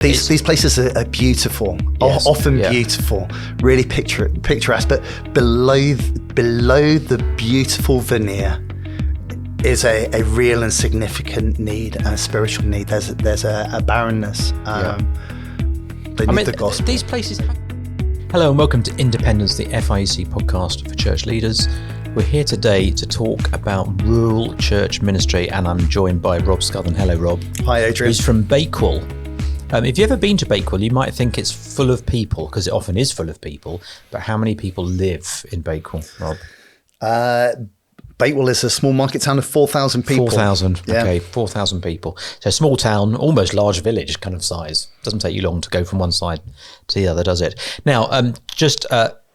These places are beautiful, Yes, often beautiful, really picturesque, but below the beautiful veneer is a real and significant need and a spiritual need. There's a barrenness. They need the gospel. These places. Hello and welcome to Independence, the FIEC podcast for church leaders. We're here today to talk about rural church ministry, and I'm joined by Rob Scothern. Hello, Rob. Hi, Adrian. Who's from Bakewell. If you've ever been to Bakewell, you might think it's full of people, because it often is full of people. But how many people live in Bakewell, Rob? Bakewell is a small market town of 4,000 people. 4,000, okay, 4,000 people. So a small town, almost large village kind of size. Doesn't take you long to go from one side to the other, does it? Now,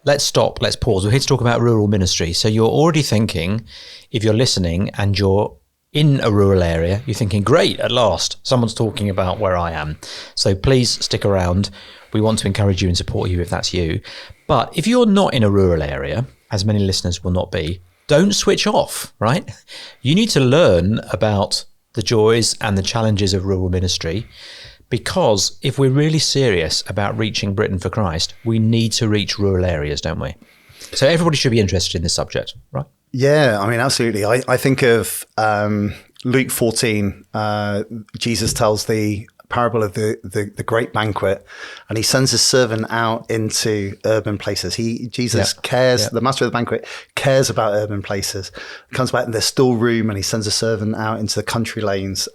let's stop, let's pause. We're here to talk about rural ministry. So you're already thinking, if you're listening and you're in a rural area, you're thinking, great, at last, someone's talking about where I am. So please stick around. We want to encourage you and support you if that's you. But if you're not in a rural area, as many listeners will not be, don't switch off, right? You need to learn about the joys and the challenges of rural ministry, because if we're really serious about reaching Britain for Christ, we need to reach rural areas, don't we? So everybody should be interested in this subject, right? Yeah, I mean, absolutely. I think of Luke 14. Jesus tells the parable of the great banquet, and he sends his servant out into urban places. Jesus cares, the master of the banquet cares about urban places. He comes back and there's still room, and he sends a servant out into the country lanes.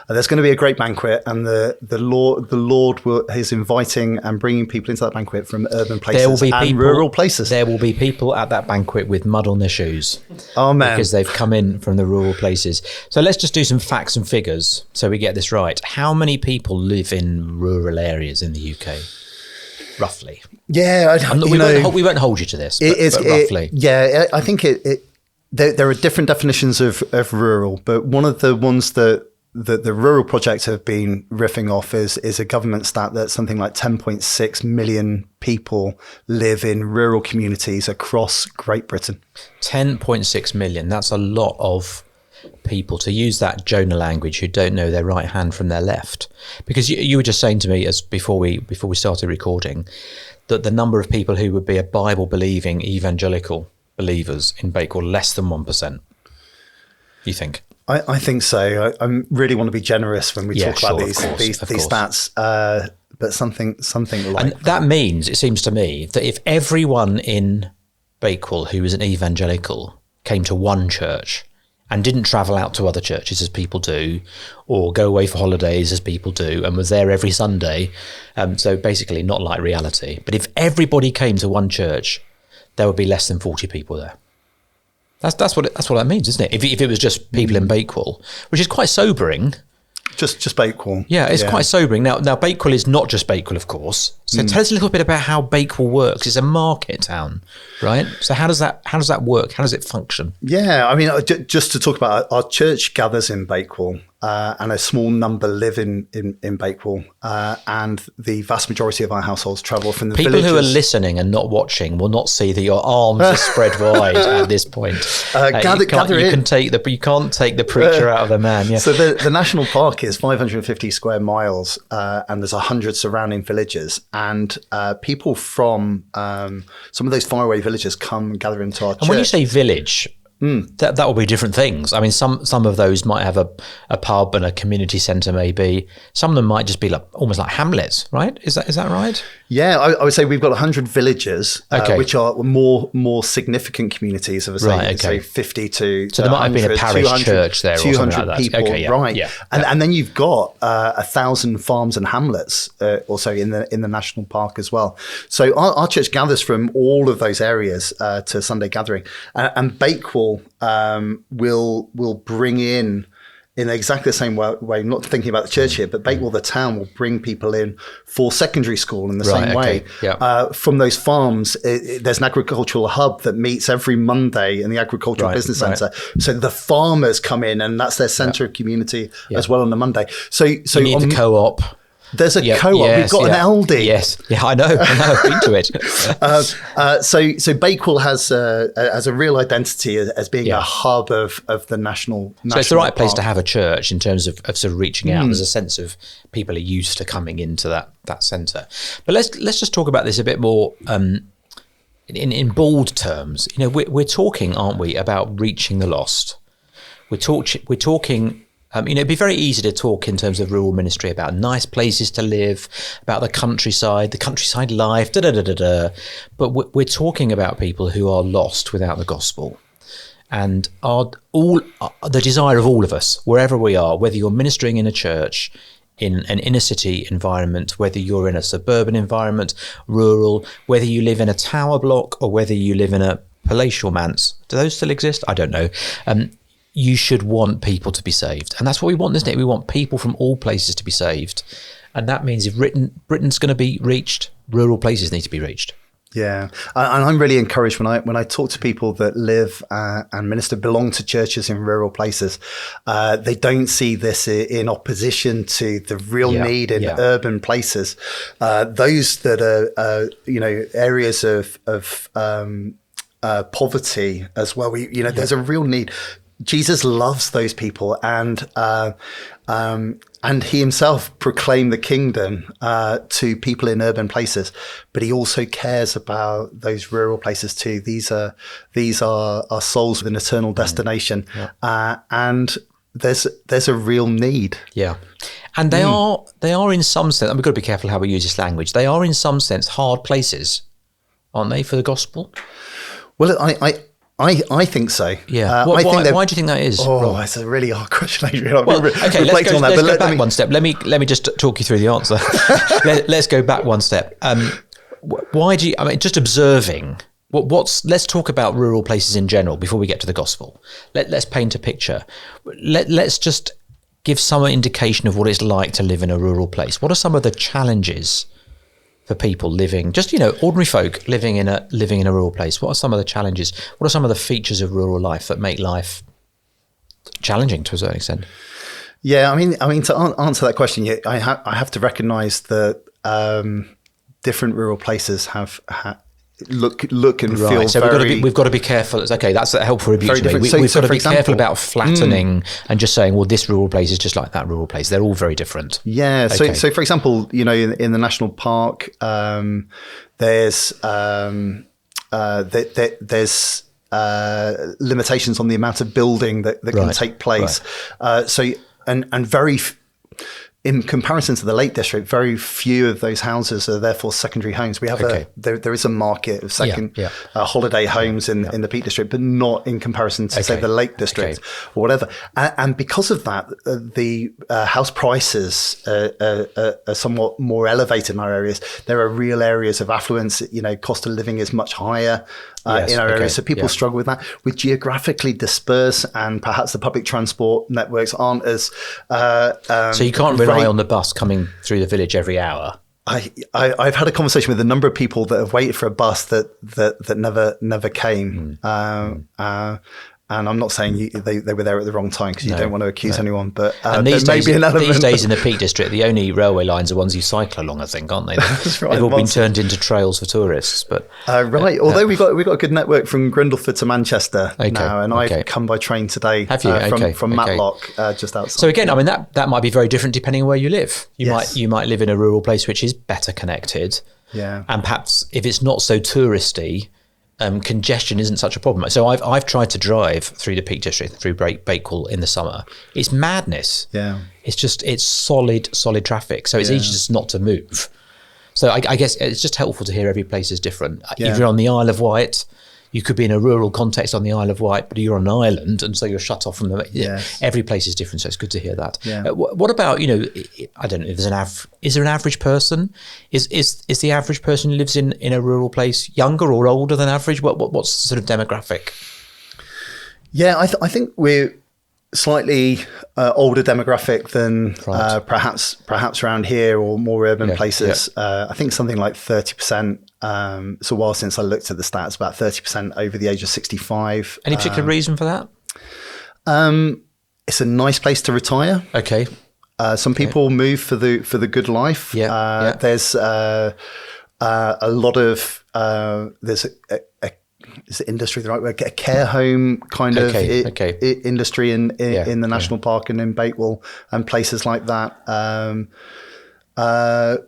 There's going to be a great banquet, and the Lord is inviting and bringing people into that banquet from urban places and rural places. There will be people at that banquet with mud on their shoes. Oh man, because they've come in from the rural places. So let's just do some facts and figures so we get this right. How many people live in rural areas in the UK, roughly? Yeah, we won't hold you to this, but roughly. I think there are different definitions of rural, but one of the ones that the Rural Project have been riffing off is a government stat that something like 10.6 million people live in rural communities across Great Britain. 10.6 million. That's a lot of people, to use that Jonah language, who don't know their right hand from their left. Because you were just saying to me, as before we started recording, that the number of people who would be a Bible believing evangelical believers in Bakewell, less than 1%. You think? I think so. I really want to be generous when we talk about these stats, but something like. And that means, it seems to me, that if everyone in Bakewell who is an evangelical came to one church and didn't travel out to other churches as people do, or go away for holidays as people do, and was there every Sunday, so basically not like reality. But if everybody came to one church, there would be less than 40 people there. That's what that means, isn't it? If it was just people in Bakewell, which is quite sobering. Just Bakewell. Yeah, it's quite sobering. Now Bakewell is not just Bakewell, of course. So tell us a little bit about how Bakewell works. It's a market town, right? So how does that work? How does it function? Yeah, I mean, just to talk about our church gathers in Bakewell, and a small number live in Bakewell, and the vast majority of our households travel from the villages. People who are listening and not watching will not see that your arms are spread wide at this point. You can't take the preacher out of the man. Yeah. So the national park is 550 square miles, and there's 100 surrounding villages, and people from some of those faraway villages come and gather into our church. And when you say village, that will be different things. I mean, some of those might have a pub and a community centre, maybe. Some of them might just be like almost like hamlets, right? Is that right? Yeah, I would say we've got 100 villages, which are more significant communities of say 50 to. So there might have been a parish church there, or 200 something like that. people, okay, yeah, right? Yeah, and then you've got 1,000 farms and hamlets also in the national park as well. So our church gathers from all of those areas to Sunday gathering, and Bakewell will bring in exactly the same way, not thinking about the church here, but Bakewell, the town, will bring people in for secondary school in the same way. Yeah. From those farms, there's an agricultural hub that meets every Monday in the agricultural business centre. So the farmers come in, and that's their centre of community as well on the Monday. So you need the co-op. There's a co-op. Yes, We've got an LD. Yes, yeah, I know. I've been to it. So Bakewell has a real identity as being a hub of the national. So it's the right place to have a church in terms of sort of reaching out. There's a sense of people are used to coming into that centre. But let's just talk about this a bit more in bold terms. You know, we're talking, aren't we, about reaching the lost. We're talking. It'd be very easy to talk in terms of rural ministry about nice places to live, about the countryside life, But we're talking about people who are lost without the gospel, and the desire of all of us, wherever we are, whether you're ministering in a church, in an inner city environment, whether you're in a suburban environment, rural, whether you live in a tower block or whether you live in a palatial manse. Do those still exist? I don't know. You should want people to be saved. And that's what we want, isn't it? We want people from all places to be saved. And that means if Britain's going to be reached, rural places need to be reached. Yeah. And I'm really encouraged when I talk to people that live and minister, belong to churches in rural places. They don't see this in opposition to the real need in urban places. Those that are, areas of poverty as well. There's a real need. Jesus loves those people, and he himself proclaimed the kingdom to people in urban places, but he also cares about those rural places too. These are souls with an eternal destination, and there's a real need. Yeah, and they are in some sense. And we've got to be careful how we use this language. They are in some sense hard places, aren't they, for the gospel? Well, I think so. Yeah. Why do you think that is? Oh, it's a really hard question, Adrian. Well, okay, let's go back one step. Let me just talk you through the answer. Let's go back one step. Why do you? I mean, just observing. Let's talk about rural places in general before we get to the gospel. Let's paint a picture. Let's just give some indication of what it's like to live in a rural place. What are some of the challenges for people living, just ordinary folk living in a rural place? What are some of the challenges? What are some of the features of rural life that make life challenging to a certain extent? Yeah, I mean, to answer that question, I have to recognise that different rural places have look and feel so very. We've got to be careful. It's okay. That's a helpful rebuke to me. We've got to be careful about flattening and just saying, well, this rural place is just like that rural place. They're all very different. Yeah. Okay. So for example, in the national park, there's limitations on the amount of building that can take place. Right. And very. In comparison to the Lake District, very few of those houses are therefore secondary homes. We have there is a market of holiday homes in the Peak District, but not in comparison to say the Lake District or whatever. And because of that, the house prices are somewhat more elevated in our areas. There are real areas of affluence. Cost of living is much higher. In our areas, so people struggle with that. We're geographically dispersed, and perhaps the public transport networks aren't as. So you can't rely on the bus coming through the village every hour. I've had a conversation with a number of people that have waited for a bus that never came. And I'm not saying they were there at the wrong time, because you don't want to accuse anyone. But these days, an element. These days in the Peak District, the only railway lines are ones you cycle along, I think, aren't they? That's right. They've all been turned into trails for tourists. But right. Although we've got a good network from Grindleford to Manchester now, and I've come by train today. Have you? From Matlock, just outside. So again, I mean that might be very different depending on where you live. You might live in a rural place which is better connected. Yeah. And perhaps if it's not so touristy, congestion isn't such a problem. So I've tried to drive through the Peak District, through Bakewell in the summer. It's madness. Yeah. It's solid traffic. So it's easy just not to move. So I guess it's just helpful to hear every place is different. Yeah. If you're on the Isle of Wight, you could be in a rural context on the Isle of Wight, but you're on an island, and so you're shut off from the. Yes. Every place is different, so it's good to hear that. Yeah. What about I don't know if there's is there an average person? Is the average person who lives in a rural place younger or older than average? What's the sort of demographic? Yeah, I think we're slightly older demographic than perhaps around here or more urban places. Yeah. I think something like 30%. It's a while since I looked at the stats. About 30% over the age of 65. Any particular reason for that? It's a nice place to retire. Okay. Some people move for the good life. There's a lot of there's is the industry the right word? A care home kind of industry in the national park and in Bakewell and places like that.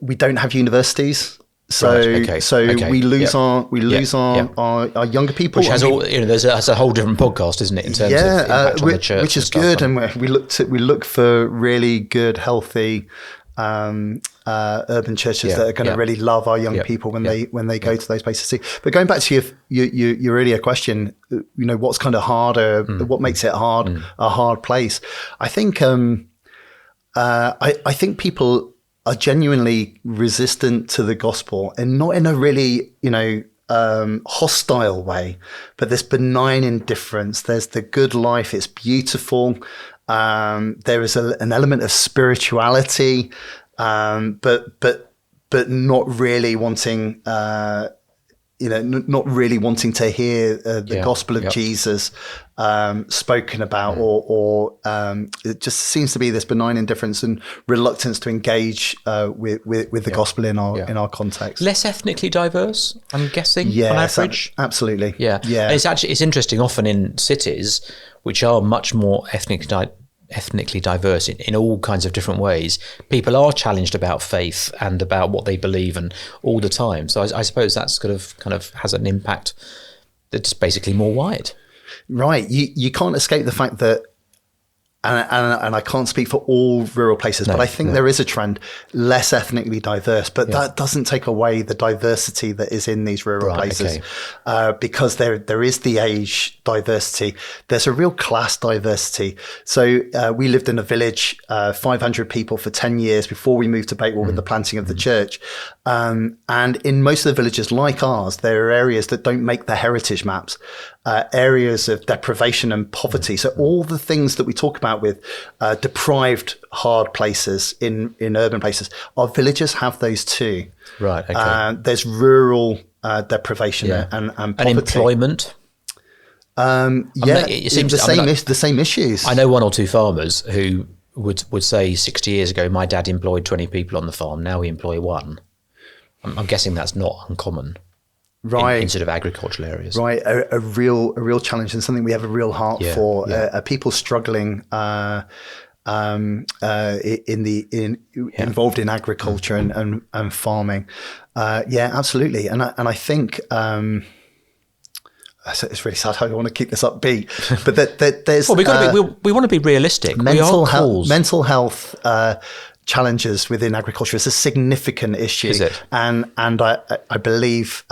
We don't have universities. So we lose our younger people, which has that's a whole different podcast, isn't it? In terms of impact on the church, which is good, and we look for really good, healthy urban churches that are going to really love our young people when they go to those places too. But going back to your earlier question, what's kind of harder, what makes it hard, a hard place? I think I think people are genuinely resistant to the gospel, and not in a really, hostile way, but this benign indifference. There's the good life. It's beautiful. There is an element of spirituality, but not really wanting, not really wanting to hear the gospel of Jesus spoken about, or it just seems to be this benign indifference and reluctance to engage with the gospel in our context. Less ethnically diverse, I'm guessing, on average. Absolutely. Yeah. And it's interesting. Often in cities which are much more ethnically diverse in all kinds of different ways, people are challenged about faith and about what they believe, and all the time. So I suppose that's kind of has an impact that's basically more wide. Right. You can't escape the fact that, and I can't speak for all rural places, but I think there is a trend less ethnically diverse, but that doesn't take away the diversity that is in these rural places, because there is the age diversity. There's a real class diversity. So we lived in a village, 500 people for 10 years before we moved to Bakewell with the planting of the church. And in most of the villages like ours, there are areas that don't make the heritage maps. Areas of deprivation and poverty. So all the things that we talk about with deprived, hard places in urban places, our villages have those too. Right. Okay. There's rural deprivation and poverty. And employment. It seems the same issues. I know one or two farmers who would say 60 years ago, my dad employed 20 people on the farm. Now we employ one. I'm guessing that's not uncommon. Right. In sort of agricultural areas. Right. A real challenge, and something we have a real heart for. Are people struggling involved in agriculture and farming? Absolutely. And I think it's really sad. I don't want to keep this upbeat, but there's we want to be realistic. Mental health challenges within agriculture is a significant issue. Is it? And I believe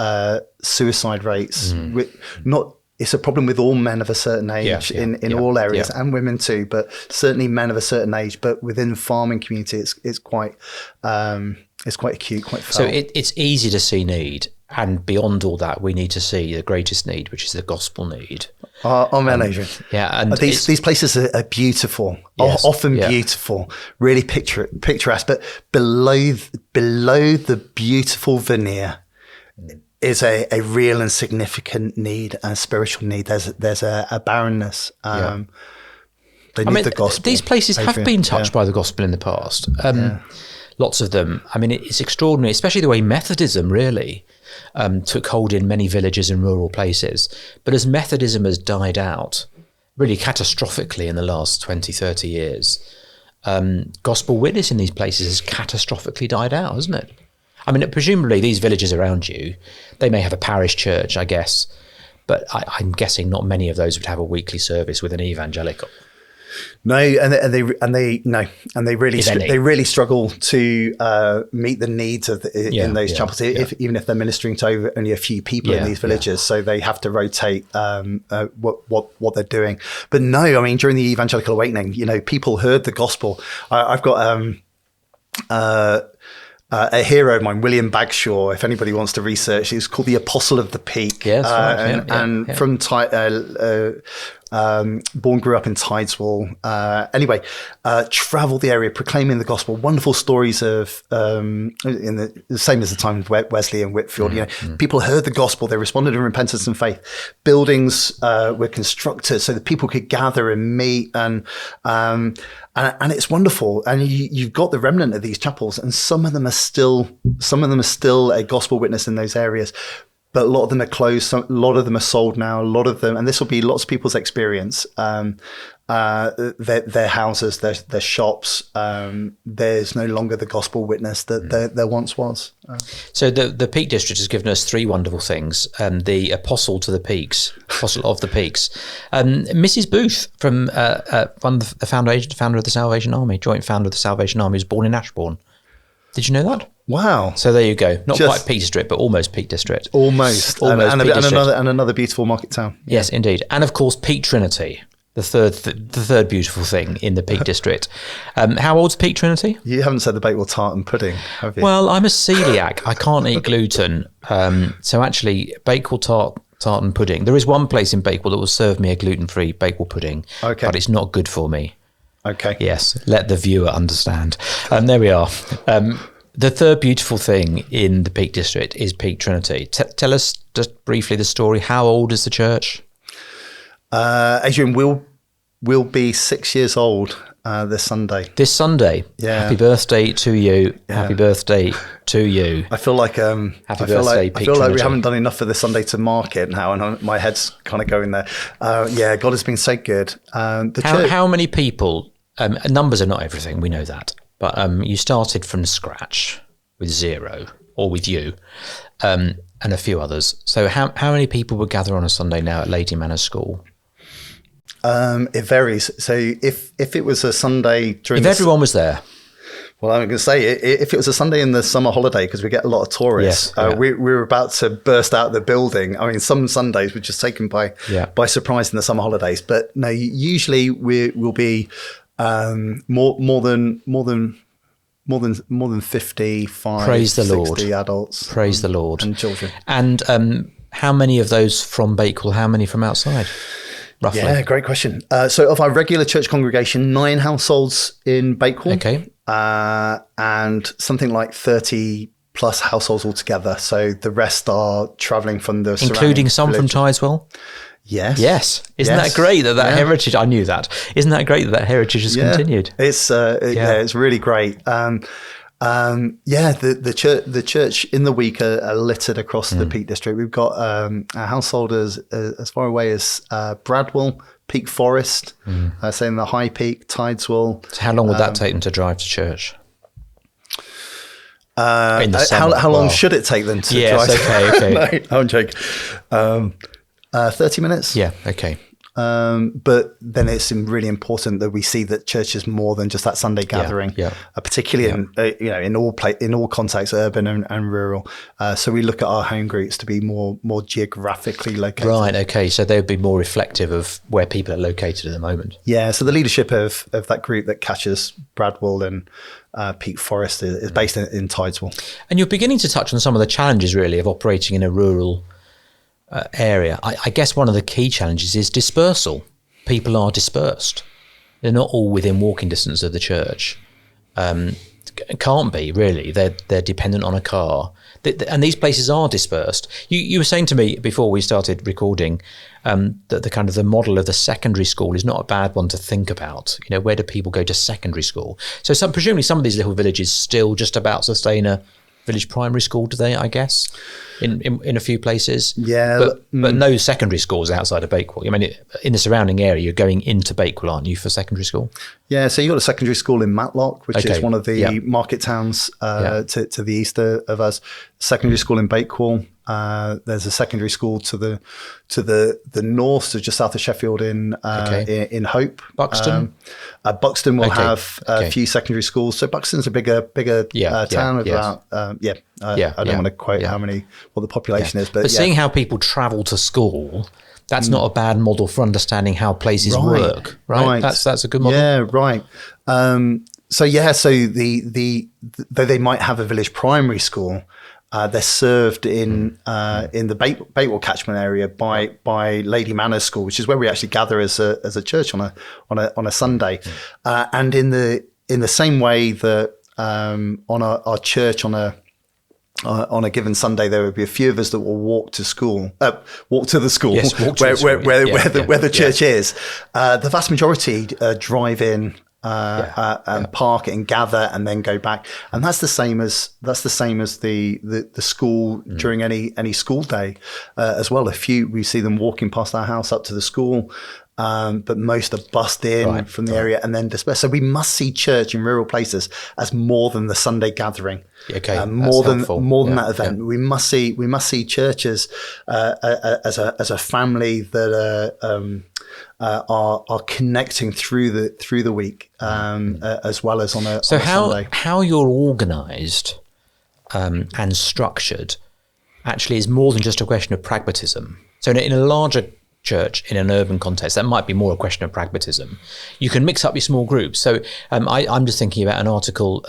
suicide rates it's a problem with all men of a certain age in all areas, and women too, but certainly men of a certain age. But within the farming community, it's quite acute, quite felt. So it's easy to see need, and beyond all that, we need to see the greatest need, which is the gospel need. Amen, Adrian. And these places are beautiful, often beautiful, really picturesque. But below the beautiful veneer is a real and significant need, a spiritual need. There's a barrenness. They need the gospel. These places have been touched by the gospel in the past. Lots of them. I mean, it's extraordinary, especially the way Methodism really took hold in many villages and rural places. But as Methodism has died out really catastrophically in the last 20, 30 years, gospel witness in these places has catastrophically died out, hasn't it? I mean, presumably these villages around you, they may have a parish church, I guess, but I'm guessing not many of those would have a weekly service with an evangelical. No, and they really struggle to meet the needs of in those chapels, even if they're ministering to only a few people in these villages. So they have to rotate what they're doing. But no, I mean, during the evangelical awakening, people heard the gospel. I've got a hero of mine, William Bagshaw, if anybody wants to research, he's called the Apostle of the Peak. Yes, born, grew up in Tideswell. Anyway, traveled the area proclaiming the gospel. Wonderful stories of in the same as the time of Wesley and Whitfield. People heard the gospel, they responded in repentance and faith. Buildings were constructed so that people could gather and meet, and it's wonderful. And you've got the remnant of these chapels, and some of them are still a gospel witness in those areas. But a lot of them are closed. A lot of them are sold now. A lot of them, and this will be lots of people's experience. Their houses, their shops. There's no longer the gospel witness that there once was. So the Peak District has given us three wonderful things. The apostle to the peaks, apostle of the peaks. Mrs. Booth, from one of the founder of the Salvation Army, joint founder of the Salvation Army, was born in Ashbourne. Did you know that? Wow. So there you go. Not quite Peak District, but almost Peak District. Almost. And another beautiful market town. Yes, indeed. And of course, Peak Trinity, the third beautiful thing in the Peak District. How old's Peak Trinity? You haven't said the Bakewell tart and pudding, have you? Well, I'm a celiac. I can't eat gluten. So actually, Bakewell tart and pudding. There is one place in Bakewell that will serve me a gluten-free Bakewell pudding, but it's not good for me. Okay. Yes, let the viewer understand. There we are. The third beautiful thing in the Peak District is Peak Trinity. Tell us just briefly the story. How old is the church? Adrian, we'll be 6 years old this Sunday. This Sunday? Yeah. Happy birthday to you. Yeah. Happy birthday to you. I feel like I feel like we haven't done enough for this Sunday to mark it now, and my head's kind of going there. God has been so good. How many people? Numbers are not everything. We know that. But you started from scratch with zero, or with you, and a few others. So how many people would gather on a Sunday now at Lady Manor School? It varies. So if it was a Sunday during... If everyone was there. Well, I'm going to say, if it was a Sunday in the summer holiday, because we get a lot of tourists, we were about to burst out the building. I mean, some Sundays were just taken by surprise in the summer holidays. But no, usually we'll be... more than 55, Praise the 60 Lord. Adults. Praise the Lord. And children. And how many of those from Bakewell? How many from outside, roughly? Yeah, great question. So of our regular church congregation, 9 households in Bakewell. Okay. And something like 30 plus households altogether. So the rest are travelling from the including some villages. From Tideswell? Yes. Isn't that great that heritage? I knew that. Isn't that great that heritage has continued? It's it's really great. The church in the week are littered across the Peak District. We've got our householders as far away as Bradwell, Peak Forest, saying the High Peak, Tideswell. So how long would that take them to drive to church? How long should it take them to drive? Okay. No, I'm joking. 30 minutes. Yeah, okay. But then it's really important that we see that church is more than just that Sunday gathering, particularly in all contexts, urban and rural. So we look at our home groups to be more geographically located. Right. Okay. So they would be more reflective of where people are located at the moment. Yeah. So the leadership of that group that catches Bradwell and Peak Forest is based in Tideswell. And you're beginning to touch on some of the challenges really of operating in a rural area. I guess one of the key challenges is dispersal. People are dispersed. They're not all within walking distance of the church. Can't be really. They're dependent on a car, and these places are dispersed. You were saying to me before we started recording that the kind of the model of the secondary school is not a bad one to think about. Where do people go to secondary school? So presumably some of these little villages still just about sustain a village primary school, do they? I guess in a few places. Yeah, but no secondary schools outside of Bakewell. I mean, in the surrounding area, you're going into Bakewell, aren't you, for secondary school? Yeah, so you've got a secondary school in Matlock, which is one of the market towns to the east of us. Secondary school in Bakewell. There's a secondary school to the north, so just south of Sheffield in Hope. Buxton. Buxton will have a few secondary schools. So Buxton's a bigger town of about I don't want to quote what the population is, but seeing how people travel to school, that's not a bad model for understanding how places work, right? That's a good model. Yeah, right. So though they might have a village primary school, They're served in the Bakewell catchment area by Lady Manners School, which is where we actually gather as a church on a Sunday, and in the same way that on our church on a given Sunday, there would be a few of us that will walk to the school, where the church is. The vast majority drive in and park and gather and then go back, and that's the same as the school during any school day as well. We see them walking past our house up to the school. But most are bussed in from the area and then dispersed. So we must see church in rural places as more than the Sunday gathering. Okay, more than that event. Yeah. We must see churches as a family that are connecting through the week as well as on a Sunday. How you're organised and structured actually is more than just a question of pragmatism. So in a larger church in an urban context, that might be more a question of pragmatism. You can mix up your small groups. So I'm just thinking about an article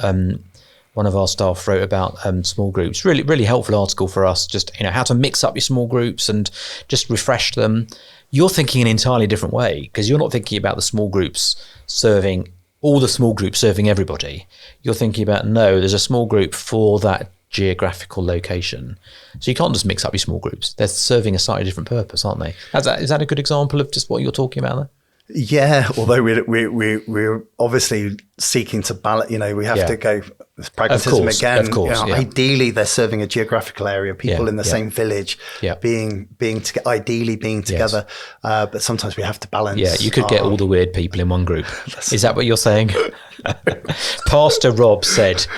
one of our staff wrote about small groups. Really, really helpful article for us. Just how to mix up your small groups and just refresh them. You're thinking an entirely different way because you're not thinking about the small groups serving everybody. You're thinking about there's a small group for that geographical location. So you can't just mix up your small groups. They're serving a slightly different purpose, aren't they? Is that a good example of just what you're talking about there? Yeah, although we're obviously seeking to balance, we have to go pragmatism again. Of course, ideally, they're serving a geographical area, people in the same village, being together. But sometimes we have to balance. Yeah, you could get all the weird people in one group. Is that what you're saying? Pastor Rob said. So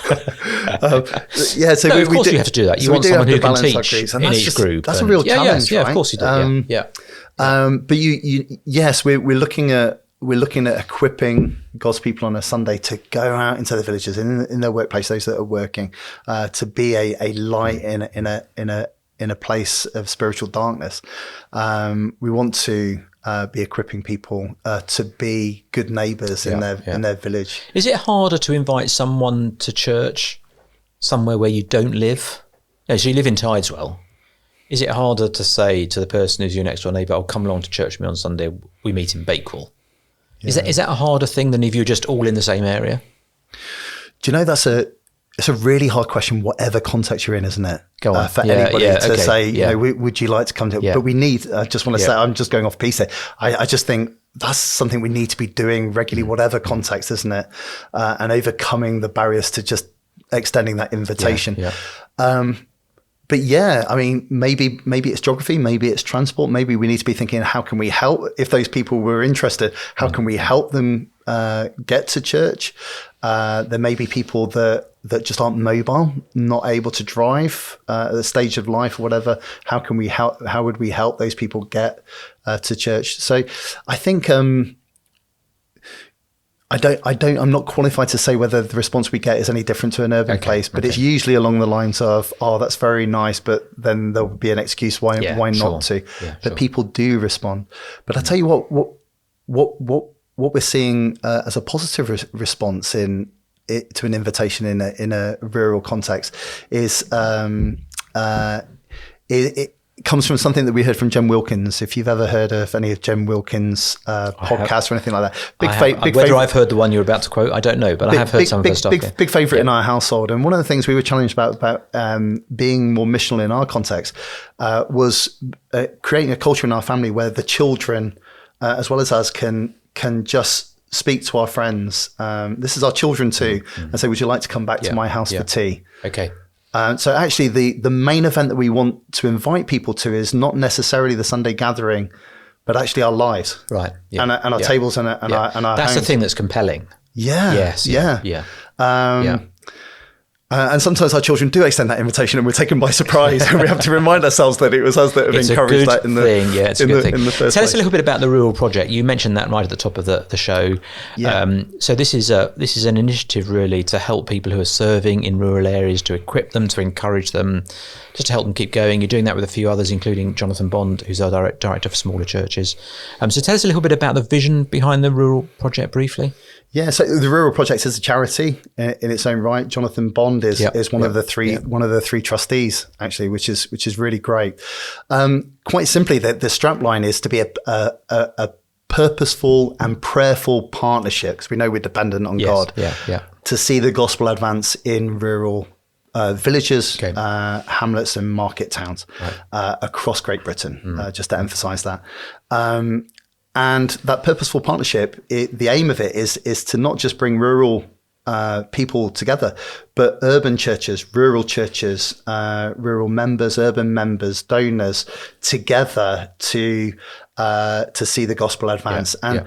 of course you have to do that. You want someone who can teach in each group. That's a real challenge, right? Yeah, of course you do. But we're looking at equipping God's people on a Sunday to go out into the villages in their workplace, those that are working, to be a light in a place of spiritual darkness. We want to be equipping people to be good neighbours in their village. Is it harder to invite someone to church somewhere where you don't live? So you live in Tideswell. Is it harder to say to the person who's your next door neighbour, come along to church with me on Sunday, we meet in Bakewell? Yeah. Is that a harder thing than if you're just all in the same area? Do you know it's a really hard question, whatever context you're in, isn't it? Go on. For anybody to say, would you like to come to? But we need. I just want to say, I'm just going off piece there. I just think that's something we need to be doing regularly, whatever context, isn't it? And overcoming the barriers to just extending that invitation. But maybe it's geography, maybe it's transport, maybe we need to be thinking, how can we help? If those people were interested, how can we help them get to church? There may be people that just aren't mobile, not able to drive at the stage of life or whatever. How can we help? How would we help those people get to church? So I think I'm not qualified to say whether the response we get is any different to an urban place, but it's usually along the lines of, that's very nice, but then there'll be an excuse why not to. But people do respond. But I tell you what we're seeing as a positive response to an invitation in a rural context is it comes from something that we heard from Jem Wilkins. If you've ever heard of any of Jem Wilkins' podcasts or anything like that, whether I've heard the one you're about to quote, I don't know, but I have heard some of her stuff. Big favourite in our household. And one of the things we were challenged about being more missional in our context was creating a culture in our family where the children, as well as us, can just speak to our friends. This is our children too, and say, "Would you like to come back to my house for tea?" Okay. So actually, the main event that we want to invite people to is not necessarily the Sunday gathering, but actually our lives, right? And our tables and our That's homes. The thing that's compelling. Yeah. Yes. Yeah. And sometimes our children do extend that invitation, and we're taken by surprise, and we have to remind ourselves that it was us that have encouraged that in the thing. Yeah, it's a good thing. In the first Tell place. us a little bit about the Rural Project. You mentioned that right at the top of the show. Yeah. So this is an initiative really to help people who are serving in rural areas, to equip them, to encourage them, just to help them keep going. You're doing that with a few others, including Jonathan Bond, who's our director for smaller churches. So tell us a little bit about the vision behind the Rural Project briefly. Yeah, so the Rural Project is a charity in its own right. Jonathan Bond Bond is one of the three trustees, actually, which is really great. Quite simply, the strapline is to be a purposeful and prayerful partnership, because we know we're dependent on God to see the gospel advance in rural villages, hamlets and market towns across Great Britain, just to emphasize that. And that purposeful partnership, the aim of it is to not just bring rural people together, but urban churches, rural members, urban members, donors together to see the gospel advance and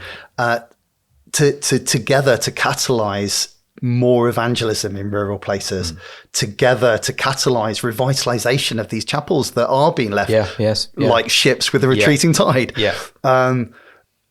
together to catalyze more evangelism in rural places, together to catalyze revitalization of these chapels that are being left like ships with a retreating tide.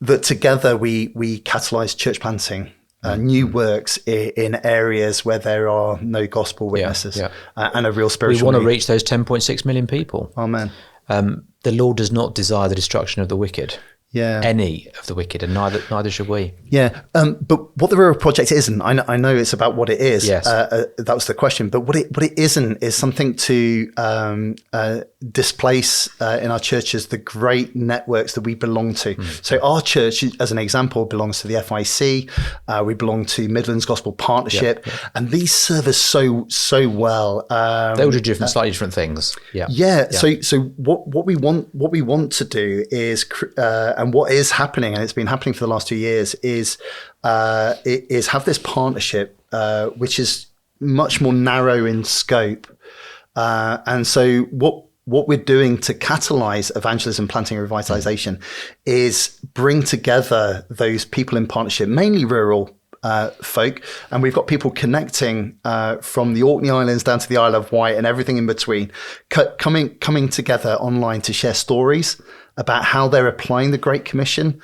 That together we catalyze church planting, new works in areas where there are no gospel witnesses and a real spiritual We want need. to reach those 10.6 million people. Amen. The Lord does not desire the destruction of the wicked. Yeah. Any of the wicked, and neither should we. Yeah. But what the Rural Project isn't, I know it's about what it is. Yes. That was the question. But what it isn't is something to displace in our churches the great networks that we belong to. So our church, as an example, belongs to the FIEC. We belong to Midlands Gospel Partnership, and these serve us so well. They all do slightly different things. So what we want to do is and what is happening, and it's been happening for the last 2 years, is have this partnership which is much more narrow in scope. And so what we're doing to catalyze evangelism, planting, and revitalization is bring together those people in partnership, mainly rural folk, and we've got people connecting from the Orkney Islands down to the Isle of Wight and everything in between, coming together online to share stories about how they're applying the Great Commission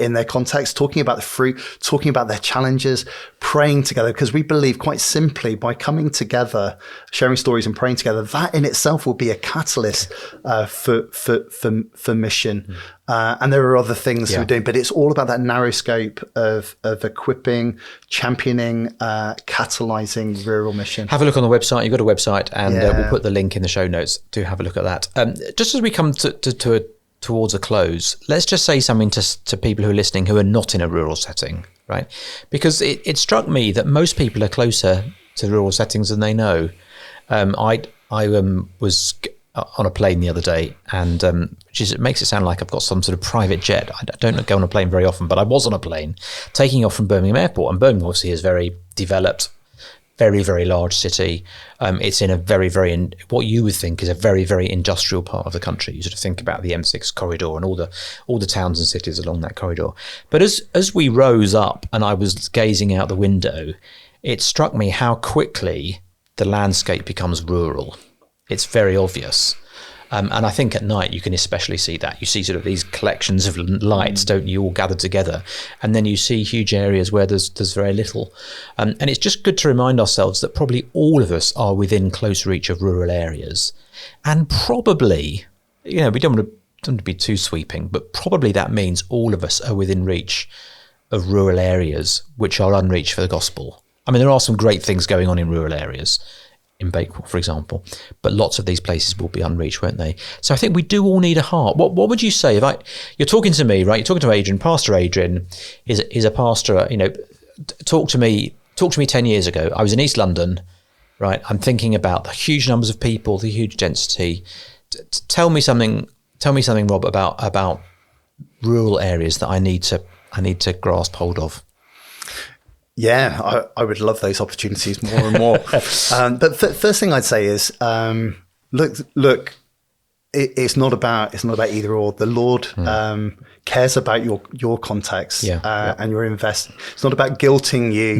in their context, talking about the fruit, talking about their challenges, praying together, because we believe quite simply by coming together, sharing stories and praying together, that in itself will be a catalyst for mission. And there are other things we're doing, but it's all about that narrow scope of equipping, championing, catalyzing rural mission. Have a look on the website. You've got a website, and we'll put the link in the show notes to have a look at that. Just as we come towards a close, let's just say something to people who are listening who are not in a rural setting, right? Because it struck me that most people are closer to rural settings than they know. I was on a plane the other day, and it makes it sound like I've got some sort of private jet. I don't go on a plane very often, but I was on a plane taking off from Birmingham Airport, and Birmingham obviously is very developed, very, very large city. It's in a very, very, what you would think is a very, very industrial part of the country. You sort of think about the M6 corridor and all the towns and cities along that corridor. But as we rose up and I was gazing out the window, it struck me how quickly the landscape becomes rural. It's very obvious. And I think at night you can especially see that. You see sort of these collections of lights, don't you, all gathered together. And then you see huge areas where there's very little. And it's just good to remind ourselves that probably all of us are within close reach of rural areas. And probably, we don't want to be too sweeping, but probably that means all of us are within reach of rural areas which are unreached for the gospel. I mean, there are some great things going on in rural areas, in Bakewell, for example, but lots of these places will be unreached, won't they? So I think we do all need a heart. What would you say if you're talking to me, right? You're talking to Adrian. Pastor Adrian is a pastor. Talk to me 10 years ago. I was in East London, right? I'm thinking about the huge numbers of people, the huge density. Tell me something, Rob, about rural areas that I need to grasp hold of. Yeah, I would love those opportunities more and more. But first thing I'd say is, look, it's not about either or. The Lord cares about your context and your investment. It's not about guilting you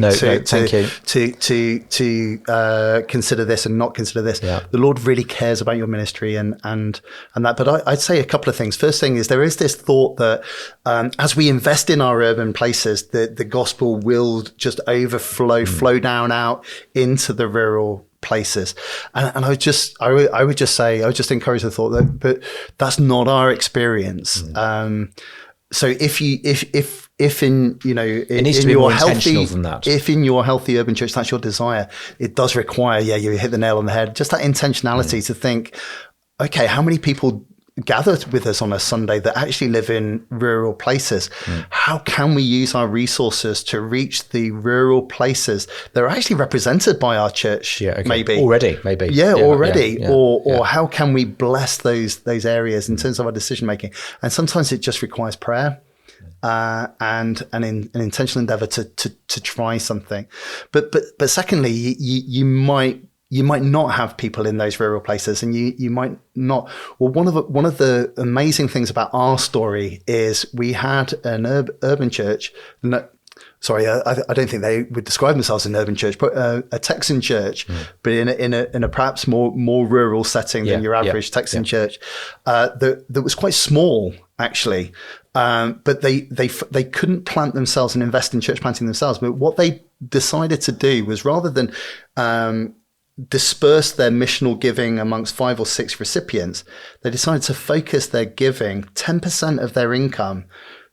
to consider this and not consider this. Yeah. The Lord really cares about your ministry and that. But I'd say a couple of things. First thing is there is this thought that as we invest in our urban places, the gospel will just flow down out into the rural places, and I would just encourage the thought that, but that's not our experience. So if in you know it needs in to be your more healthy, intentional than that. if in your healthy urban church that's your desire, it does require, you hit the nail on the head, just that intentionality to think, okay, how many people gather with us on a Sunday that actually live in rural places? How can we use our resources to reach the rural places that are actually represented by our church? Maybe already. Or how can we bless those areas in terms of our decision making? And sometimes it just requires prayer and an intentional endeavor to try something. But secondly, you might not have people in those rural places, and you might not. Well, one of the amazing things about our story is we had an urban church. I don't think they would describe themselves as an urban church, but a Texan church, but in a perhaps more rural setting than your average Texan church. That was quite small actually, but they couldn't plant themselves and invest in church planting themselves. But what they decided to do was, rather than disperse their missional giving amongst 5 or 6 recipients, they decided to focus their giving 10% of their income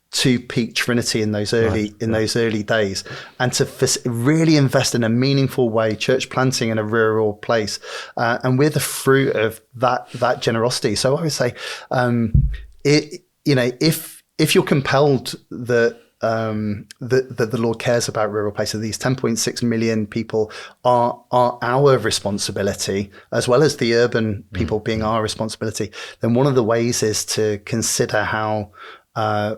to Peak Trinity in those early days, and to really invest in a meaningful way, church planting in a rural place, and we're the fruit of that generosity. So I would say, if you're compelled that the Lord cares about rural places, these 10.6 million people are our responsibility, as well as the urban people being our responsibility, then one of the ways is to consider how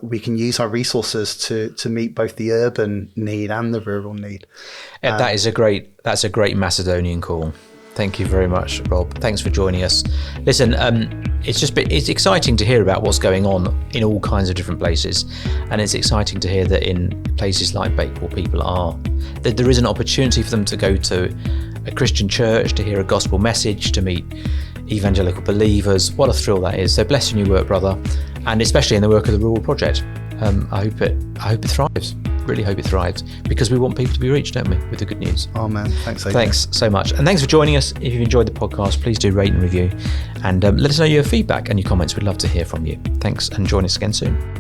we can use our resources to meet both the urban need and the rural need. That's a great Macedonian call. Thank you very much, Rob. Thanks for joining us. Listen, it's exciting to hear about what's going on in all kinds of different places, and it's exciting to hear that in places like Bakewell, that there is an opportunity for them to go to a Christian church, to hear a gospel message, to meet evangelical believers. What a thrill that is. So bless your new work, brother, and especially in the work of the Rural Project. I hope it thrives. Really hope it thrives, because we want people to be reached, don't we, with the good news. Amen. Thanks, Adrian. Thanks so much. And thanks for joining us. If you've enjoyed the podcast, please do rate and review, and let us know your feedback and your comments. We'd love to hear from you. Thanks, and join us again soon.